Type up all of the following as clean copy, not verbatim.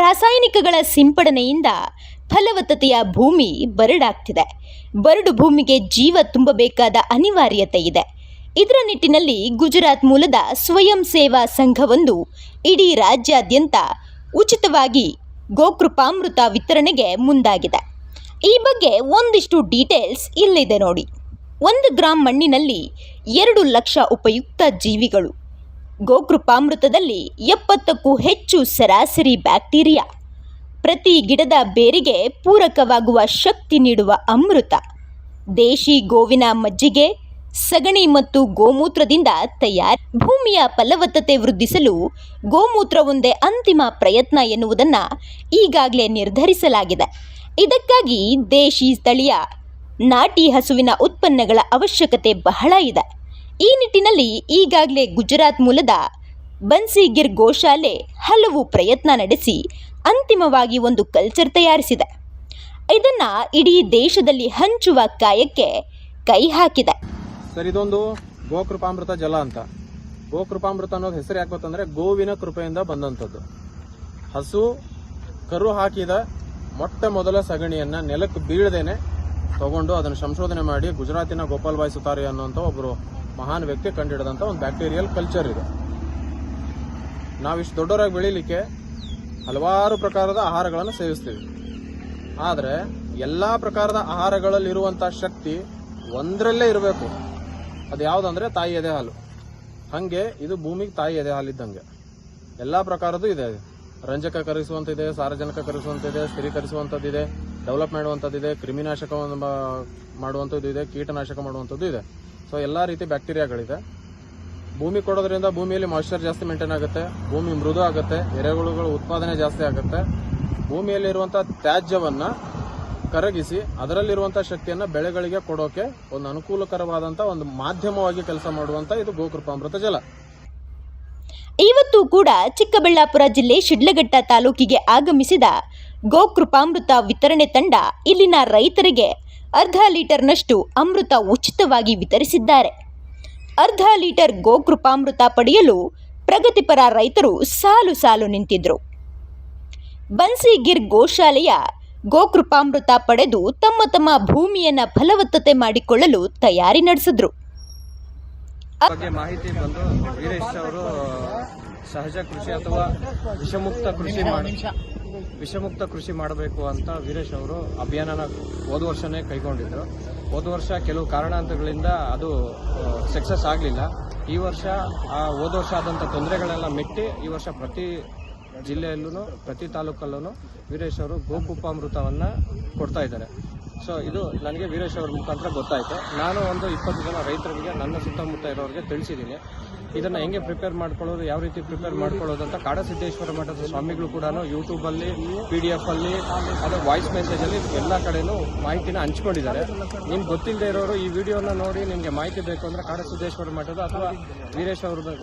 ರಾಸಾಯನಿಕಗಳ ಸಿಂಪಡಣೆಯಿಂದ ಫಲವತ್ತತೆಯ ಭೂಮಿ ಬರಡಾಗ್ತಿದೆ. ಬರಡು ಭೂಮಿಗೆ ಜೀವ ತುಂಬಬೇಕಾದ ಅನಿವಾರ್ಯತೆ ಇದೆ. ಇದರ ನಿಟ್ಟಿನಲ್ಲಿ ಗುಜರಾತ್ ಮೂಲದ ಸ್ವಯಂ ಸೇವಾ ಸಂಘವೊಂದು ಇಡೀ ರಾಜ್ಯಾದ್ಯಂತ ಉಚಿತವಾಗಿ ಗೋಕೃಪಾಮೃತ ವಿತರಣೆಗೆ ಮುಂದಾಗಿದೆ. ಈ ಬಗ್ಗೆ ಒಂದಿಷ್ಟು ಡೀಟೇಲ್ಸ್ ಇಲ್ಲಿದೆ ನೋಡಿ. 1 ಗ್ರಾಂ ಮಣ್ಣಿನಲ್ಲಿ 2 ಲಕ್ಷ ಉಪಯುಕ್ತ ಜೀವಿಗಳು. ಗೋಕೃಪಾಮೃತದಲ್ಲಿ 70ಕ್ಕೂ ಹೆಚ್ಚು ಸರಾಸರಿ ಬ್ಯಾಕ್ಟೀರಿಯಾ. ಪ್ರತಿ ಗಿಡದ ಬೇರಿಗೆ ಪೂರಕವಾಗುವ ಶಕ್ತಿ ನೀಡುವ ಅಮೃತ. ದೇಶಿ ಗೋವಿನ ಮಜ್ಜಿಗೆ, ಸಗಣಿ ಮತ್ತು ಗೋಮೂತ್ರದಿಂದ ತಯಾರಿ. ಭೂಮಿಯ ಫಲವತ್ತತೆ ವೃದ್ಧಿಸಲು ಗೋಮೂತ್ರ ಒಂದೇ ಅಂತಿಮ ಪ್ರಯತ್ನ ಎನ್ನುವುದನ್ನು ಈಗಾಗಲೇ ನಿರ್ಧರಿಸಲಾಗಿದೆ. ಇದಕ್ಕಾಗಿ ದೇಶಿ ಸ್ಥಳೀಯ ನಾಟಿ ಹಸುವಿನ ಉತ್ಪನ್ನಗಳ ಅವಶ್ಯಕತೆ ಬಹಳ ಇದೆ. ಈ ನಿಟ್ಟಿನಲ್ಲಿ ಈಗಾಗಲೇ ಗುಜರಾತ್ ಮೂಲದ ಬನ್ಸಿಗಿರ್ ಗೋಶಾಲೆ ಹಲವು ಪ್ರಯತ್ನ ನಡೆಸಿ ಅಂತಿಮವಾಗಿ ಒಂದು ಕಲ್ಚರ್ ತಯಾರಿಸಿದೆ. ಇದನ್ನು ಇಡೀ ದೇಶದಲ್ಲಿ ಹಂಚುವ ಕಾಯಕ್ಕೆ ಕೈ ಹಾಕಿದೆ. ಸರ್, ಇದೊಂದು ಗೋಕೃಪಾಮೃತ ಜಲ ಅಂತ. ಗೋಕೃಪಾಮೃತ ಅನ್ನೋದು ಹೆಸರು ಯಾಕೆ ಗೊತ್ತಂದ್ರೆ ಗೋವಿನ ಕೃಪೆಯಿಂದ ಬಂದಂಥದ್ದು. ಹಸು ಕರು ಹಾಕಿದ ಮೊಟ್ಟ ಮೊದಲ ಸಗಣಿಯನ್ನ ನೆಲಕ್ಕೆ ಬೀಳದೇನೆ ತಗೊಂಡು ಅದನ್ನು ಸಂಶೋಧನೆ ಮಾಡಿ ಗುಜರಾತಿನ ಗೋಪಾಲ್ ಭಾಯ್ ಸುತಾರಿ ಅನ್ನುವಂಥ ಒಬ್ಬರು ಮಹಾನ್ ವ್ಯಕ್ತಿ ಕಂಡುಹಿಡಿದಂಥ ಒಂದು ಬ್ಯಾಕ್ಟೀರಿಯಲ್ ಕಲ್ಚರ್ ಇದೆ. ನಾವಿಷ್ಟು ದೊಡ್ಡವರಾಗಿ ಬೆಳೀಲಿಕ್ಕೆ ಹಲವಾರು ಪ್ರಕಾರದ ಆಹಾರಗಳನ್ನು ಸೇವಿಸ್ತೀವಿ. ಆದರೆ ಎಲ್ಲ ಪ್ರಕಾರದ ಆಹಾರಗಳಲ್ಲಿರುವಂಥ ಶಕ್ತಿ ಒಂದರಲ್ಲೇ ಇರಬೇಕು. ಅದು ಯಾವುದಂದ್ರೆ ತಾಯಿ ಎದೆ ಹಾಲು. ಹಾಗೆ ಇದು ಭೂಮಿಗೆ ತಾಯಿ ಎದೆ ಹಾಲಿದ್ದಂಗೆ. ಎಲ್ಲ ಪ್ರಕಾರದ್ದು ಇದೆ. ರಂಜಕ ಕರಗಿಸುವಂತಿದೆ, ಸಾರಜನಕ ಕರಗಿಸುವಂತಿದೆ, ಸ್ಥಿರೀಕರಿಸುವಂಥದ್ದಿದೆ, ಡೆವಲಪ್ ಮಾಡುವಂಥದ್ದಿದೆ, ಕ್ರಿಮಿನಾಶಕ ಮಾಡುವಂಥದ್ದು ಇದೆ, ಕೀಟನಾಶಕ ಮಾಡುವಂಥದ್ದು ಇದೆ. ಸೊ ಎಲ್ಲ ರೀತಿ ಬ್ಯಾಕ್ಟೀರಿಯಾಗಳಿದೆ. ಭೂಮಿ ಕೊಡೋದ್ರಿಂದ ಭೂಮಿಯಲ್ಲಿ ಮಾಯಿಶ್ಚರ್ ಜಾಸ್ತಿ ಮೇಂಟೈನ್ ಆಗುತ್ತೆ, ಭೂಮಿ ಮೃದು ಆಗುತ್ತೆ, ಎರೆಹುಳುಗಳ ಉತ್ಪಾದನೆ ಜಾಸ್ತಿ ಆಗುತ್ತೆ. ಭೂಮಿಯಲ್ಲಿರುವಂಥ ತ್ಯಾಜ್ಯವನ್ನು ಕರಗಿಸಿ ಅದರಲ್ಲಿರುವಂಥ ಶಕ್ತಿಯನ್ನು ಬೆಳೆಗಳಿಗೆ ಕೊಡೋಕೆ ಒಂದು ಅನುಕೂಲಕರವಾದಂಥ ಒಂದು ಮಾಧ್ಯಮವಾಗಿ ಕೆಲಸ ಮಾಡುವಂಥ ಇದು ಗೋಕೃಪಾಮೃತ ಜಲ. ಇವತ್ತು ಕೂಡ ಚಿಕ್ಕಬಳ್ಳಾಪುರ ಜಿಲ್ಲೆ ಶಿಡ್ಲಘಟ್ಟ ತಾಲೂಕಿಗೆ ಆಗಮಿಸಿದ ಗೋಕೃಪಾಮೃತ ವಿತರಣೆ ತಂಡ ಇಲ್ಲಿನ ರೈತರಿಗೆ 1/2 ಲೀಟರ್ನಷ್ಟು ಅಮೃತ ಉಚಿತವಾಗಿ ವಿತರಿಸಿದ್ದಾರೆ. 1/2 ಲೀಟರ್ ಗೋಕೃಪಾಮೃತ ಪಡೆಯಲು ಪ್ರಗತಿಪರ ರೈತರು ಸಾಲು ಸಾಲು ನಿಂತಿದ್ರು. ಬನ್ಸಿಗಿರ್ ಗೋಶಾಲೆಯ ಗೋಕೃಪಾಮೃತ ಪಡೆದು ತಮ್ಮ ತಮ್ಮ ಭೂಮಿಯನ್ನ ಫಲವತ್ತತೆ ಮಾಡಿಕೊಳ್ಳಲು ತಯಾರಿ ನಡೆಸಿದ್ರು. ಬಗ್ಗೆ ಮಾಹಿತಿ ಬಂದು ವೀರೇಶ್ ಅವರು ಸಹಜ ಕೃಷಿ ಅಥವಾ ವಿಷಮುಕ್ತ ಕೃಷಿ ಮಾಡಬೇಕು ಅಂತ ವೀರೇಶ್ ಅವರು ಅಭಿಯಾನನ ಹೋದ ವರ್ಷನೇ ಕೈಗೊಂಡಿದ್ರು. ಹೋದ ವರ್ಷ ಕೆಲವು ಕಾರಣಾಂತರಗಳಿಂದ ಅದು ಸಕ್ಸಸ್ ಆಗಲಿಲ್ಲ. ಈ ವರ್ಷ ಹೋದ ವರ್ಷ ಆದಂಥ ತೊಂದರೆಗಳೆಲ್ಲ ಮೆಟ್ಟಿ ಈ ವರ್ಷ ಪ್ರತಿ ಜಿಲ್ಲೆಯಲ್ಲೂ ಪ್ರತಿ ತಾಲೂಕಲ್ಲೂ ವೀರೇಶ್ ಅವರು ಗೋಕೃಪಾಮೃತವನ್ನು ಕೊಡ್ತಾ ಇದ್ದಾರೆ. ಸೊ ಇದು ನನಗೆ ವೀರೇಶ್ ಅವ್ರ ಮುಖಾಂತರ ಗೊತ್ತಾಯಿತು. ನಾನು ಒಂದು 20 ಜನ ರೈತರಿಗೆ ನನ್ನ ಸುತ್ತಮುತ್ತ ಇರೋರಿಗೆ ತಿಳಿಸಿದ್ದೀನಿ. ಇದನ್ನು ಹೆಂಗೆ ಪ್ರಿಪೇರ್ ಮಾಡ್ಕೊಳ್ಳೋದು, ಯಾವ ರೀತಿ ಪ್ರಿಪೇರ್ ಮಾಡ್ಕೊಳ್ಳೋದು ಅಂತ ಕಾಡಸಿದ್ದೇಶ್ವರ ಮಠದ ಸ್ವಾಮಿಗಳು ಕೂಡ ಯೂಟ್ಯೂಬಲ್ಲಿ, PDF ಅಲ್ಲಿ, ಅದು ವಾಯ್ಸ್ ಮೆಸೇಜಲ್ಲಿ ಎಲ್ಲ ಕಡೆನೂ ಮಾಹಿತಿನ ಹಂಚ್ಕೊಂಡಿದ್ದಾರೆ. ನಿಮ್ಗೆ ಗೊತ್ತಿಲ್ಲದೆ ಇರೋರು ಈ ವಿಡಿಯೋನ ನೋಡಿ ನಿಮಗೆ ಮಾಹಿತಿ ಬೇಕು ಅಂದರೆ ಕಾಡಸಿದ್ದೇಶ್ವರ ಮಠದ ಅಥವಾ ವೀರೇಶ್ ಅವ್ರದ್ದು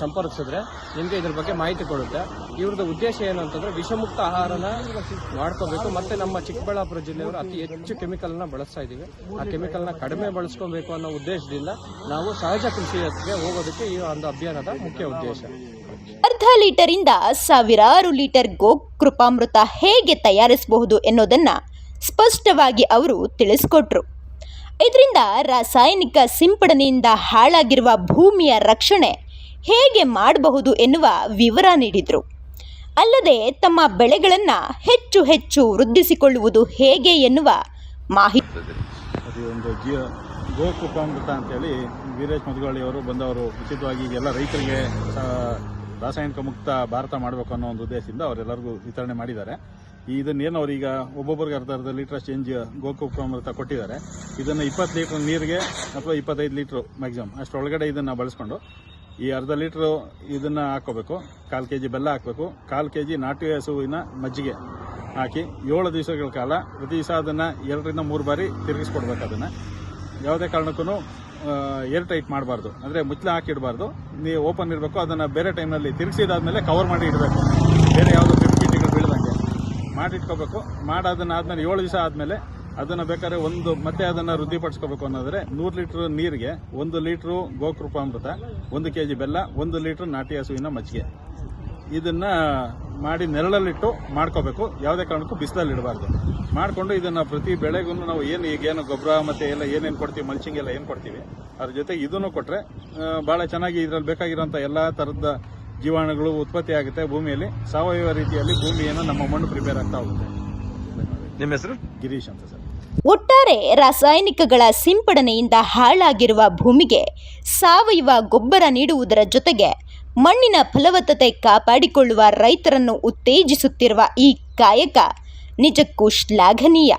ಸಂಪರ್ಕಿಸಿದ್ರೆ ನಿಮಗೆ ಇದ್ರ ಬಗ್ಗೆ ಮಾಹಿತಿ ಕೊಡುತ್ತೆ. ಇವ್ರದ್ದು ಉದ್ದೇಶ ಏನು ಅಂತಂದರೆ ವಿಷಮುಕ್ತ ಆಹಾರನ ಮಾಡ್ಕೋಬೇಕು. ಮತ್ತು ನಮ್ಮ ಚಿಕ್ಕಬಳ್ಳಾಪುರ ಜಿಲ್ಲೆಯವರು ಅತಿ ಹೆಚ್ಚು ಕೆಮಿಕಲ್ನ ಬಳಸ್ತಾ ಇದ್ದೀವಿ. ಆ ಕೆಮಿಕಲ್ನ ಕಡಿಮೆ ಬಳಸ್ಕೊಬೇಕು ಅನ್ನೋ ಉದ್ದೇಶದಿಂದ ನಾವು ಸಹಜ ಕೃಷಿಗೆ ಹೋಗೋದಕ್ಕೆ ಈ ಒಂದು ಅಭಿಯಾನದ ಮುಖ್ಯ ಉದ್ದೇಶ. 1/2 ಲೀಟರಿಂದ ಸಾವಿರಾರು ಲೀಟರ್ ಗೋಕೃಪಾಮೃತ ಹೇಗೆ ತಯಾರಿಸಬಹುದು ಎನ್ನುವುದನ್ನ ಸ್ಪಷ್ಟವಾಗಿ ಅವರು ತಿಳಿಸಿಕೊಟ್ರು. ಇದರಿಂದ ರಾಸಾಯನಿಕ ಸಿಂಪಡಣೆಯಿಂದ ಹಾಳಾಗಿರುವ ಭೂಮಿಯ ರಕ್ಷಣೆ ಹೇಗೆ ಮಾಡಬಹುದು ಎನ್ನುವ ವಿವರ ನೀಡಿದರು. ಅಲ್ಲದೆ ತಮ್ಮ ಬೆಳೆಗಳನ್ನು ಹೆಚ್ಚು ಹೆಚ್ಚು ವೃದ್ಧಿಸಿಕೊಳ್ಳುವುದು ಹೇಗೆ ಎನ್ನುವ ಮಾಹಿತಿ. ಒಂದು ಗೋಕೃಪಾಮೃತ ಅಂತೇಳಿ ವೀರೇಶ್ ಮಧುಗಳಿಯವರು ಬಂದವರು ಉಚಿತವಾಗಿ ಎಲ್ಲ ರೈತರಿಗೆ ರಾಸಾಯನಿಕ ಮುಕ್ತ ಭಾರತ ಮಾಡಬೇಕು ಅನ್ನೋ ಒಂದು ಉದ್ದೇಶದಿಂದ ಅವರೆಲ್ಲರಿಗೂ ವಿತರಣೆ ಮಾಡಿದ್ದಾರೆ. ಇದನ್ನೇನು ಅವರೀಗ ಒಬ್ಬೊಬ್ಬರಿಗೆ 1/2 ಲೀಟರ್ ಚೇಂಜ್ ಗೋಕೃಪಾಮೃತ ಕೊಟ್ಟಿದ್ದಾರೆ. ಇದನ್ನು 20 ಲೀಟರ್ ನೀರಿಗೆ ಅಥವಾ 25 ಲೀಟ್ರ್ ಮ್ಯಾಕ್ಸಿಮಮ್ ಅಷ್ಟರೊಳಗಡೆ ಇದನ್ನು ಬಳಸ್ಕೊಂಡು ಈ 1/2 ಲೀಟ್ರು ಇದನ್ನು ಹಾಕೋಬೇಕು. 1/4 kg ಬೆಲ್ಲ ಹಾಕಬೇಕು, 1/4 kg ನಾಟಿ ಹಸುವಿನ ಮಜ್ಜಿಗೆ ಹಾಕಿ 7 ದಿವಸಗಳ ಕಾಲ ಪ್ರತಿ ದಿವಸ ಅದನ್ನು 2 ರಿಂದ 3 ಬಾರಿ ತಿರುಗಿಸ್ಕೊಡ್ಬೇಕು. ಅದನ್ನು ಯಾವುದೇ ಕಾರಣಕ್ಕೂ ಏರ್ ಟೈಟ್ ಮಾಡಬಾರ್ದು, ಅಂದರೆ ಮುಚ್ಚಳ ಹಾಕಿಡಬಾರ್ದು. ನೀವು ಓಪನ್ ಇರಬೇಕು. ಅದನ್ನು ಬೇರೆ ಟೈಮ್ನಲ್ಲಿ ತಿರುಗಿಸಿದಾದ್ಮೇಲೆ ಕವರ್ ಮಾಡಿ ಇಡಬೇಕು. ಬೇರೆ ಯಾವುದೋ ಕ್ರಿಮಿಕೀಟಗಳು ಬೀಳದಂಗೆ ಮಾಡಿಟ್ಕೋಬೇಕು. ಮಾಡಾದನ್ನಾದ್ಮೇಲೆ 7 ದಿವಸ ಆದಮೇಲೆ ಅದನ್ನು ಬೇಕಾದ್ರೆ ಮತ್ತೆ ಅದನ್ನು ವೃದ್ಧಿಪಡಿಸ್ಕೋಬೇಕು ಅನ್ನೋದ್ರೆ 100 ಲೀಟ್ರ್ ನೀರಿಗೆ 1 ಲೀಟ್ರು ಗೋಕೃಪಾಮೃತ, 1 kg ಬೆಲ್ಲ, 1 ಲೀಟ್ರ್ ನಾಟಿ ಹಸುವಿನ ಮಜ್ಜಿಗೆ ಇದನ್ನ ಮಾಡಿ ನೆರಳಲ್ಲಿಟ್ಟು ಮಾಡ್ಕೋಬೇಕು. ಯಾವುದೇ ಕಾರಣಕ್ಕೂ ಬಿಸಿಲಲ್ಲಿ ಇಡಬಾರ್ದು. ಮಾಡಿಕೊಂಡು ಇದನ್ನ ಪ್ರತಿ ಬೆಳೆಗೂ ನಾವು ಈಗೇನು ಗೊಬ್ಬರ ಮತ್ತೆ ಎಲ್ಲ ಏನೇನು ಕೊಡ್ತೀವಿ, ಮಲ್ಚಿಂಗ್ ಎಲ್ಲ ಏನು ಕೊಡ್ತೀವಿ, ಅದ್ರ ಜೊತೆ ಇದನ್ನು ಕೊಟ್ರೆ ಬಹಳ ಚೆನ್ನಾಗಿ ಇದರಲ್ಲಿ ಬೇಕಾಗಿರೋಂಥ ಎಲ್ಲಾ ತರದ ಜೀವಾಣುಗಳು ಉತ್ಪತ್ತಿ ಆಗುತ್ತೆ ಭೂಮಿಯಲ್ಲಿ. ಸಾವಯವ ರೀತಿಯಲ್ಲಿ ಭೂಮಿಯನ್ನು ನಮ್ಮ ಮಣ್ಣು ಪ್ರಿಪೇರ್ ಆಗ್ತಾ ಹೋಗುತ್ತೆ. ನಿಮ್ಮ ಹೆಸರು? ಗಿರೀಶ್ ಅಂತ ಸರ್. ಒಟ್ಟಾರೆ ರಾಸಾಯನಿಕಗಳ ಸಿಂಪಡಣೆಯಿಂದ ಹಾಳಾಗಿರುವ ಭೂಮಿಗೆ ಸಾವಯವ ಗೊಬ್ಬರ ನೀಡುವುದರ ಜೊತೆಗೆ ಮಣ್ಣಿನ ಫಲವತ್ತತೆ ಕಾಪಾಡಿಕೊಳ್ಳುವ ರೈತರನ್ನು ಉತ್ತೇಜಿಸುತ್ತಿರುವ ಈ ಕಾಯಕ ನಿಜಕ್ಕೂ ಶ್ಲಾಘನೀಯ.